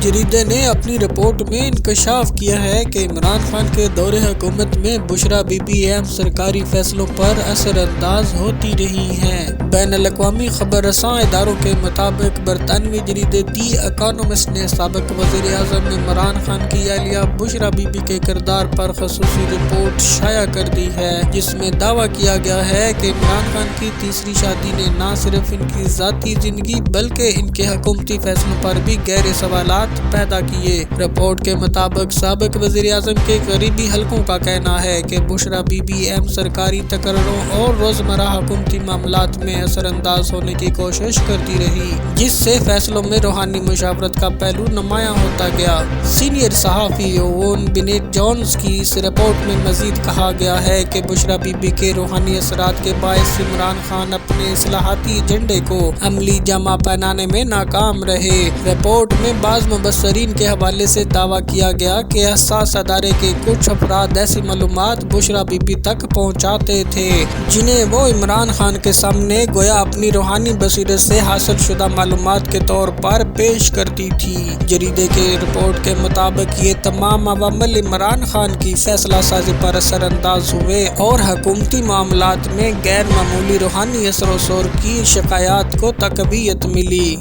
جریدے نے اپنی رپورٹ میں انکشاف کیا ہے کہ عمران خان کے دور حکومت میں بشرا بی بی اہم سرکاری فیصلوں پر اثر انداز ہوتی رہی ہیں۔ بین الاقوامی خبر رساں اداروں کے مطابق برطانوی جریدے دی اکانومسٹ نے سابق وزیر اعظم عمران خان کی اہلیہ بشرا بی بی کے کردار پر خصوصی رپورٹ شائع کر دی ہے، جس میں دعویٰ کیا گیا ہے کہ عمران خان کی تیسری شادی نے نہ صرف ان کی ذاتی زندگی بلکہ ان کے حکومتی فیصلوں پر بھی گہرے سوالات پیدا کیے۔ رپورٹ کے مطابق سابق وزیر اعظم کے قریبی حلقوں کا کہنا ہے کہ بشرا بی بی اہم سرکاری تقرروں اور روزمرہ حکومتی معاملات میں اثر انداز ہونے کی کوشش کرتی رہی، جس سے فیصلوں میں روحانی مشاورت کا پہلو نمایاں ہوتا گیا۔ سینئر صحافی اوون بینیٹ جونز کی اس رپورٹ میں مزید کہا گیا ہے کہ بشرا بی بی کے روحانی اثرات کے باعث عمران خان اپنے اصلاحاتی ایجنڈے کو عملی جامہ پہنانے میں ناکام رہے۔ رپورٹ میں بعض مبصرین کے حوالے سے دعویٰ کیا گیا کہ حساس ادارے کے کچھ افراد ایسی معلومات بشرا بی بی تک پہنچاتے تھے جنہیں وہ عمران خان کے سامنے گویا اپنی روحانی بصیرت سے حاصل شدہ معلومات کے طور پر پیش کرتی تھی۔ جریدے کے رپورٹ کے مطابق یہ تمام عوامل عمران خان کی فیصلہ سازی پر اثر انداز ہوئے اور حکومتی معاملات میں غیر معمولی روحانی اثر و رسوخ کی شکایات کو تقویت ملی۔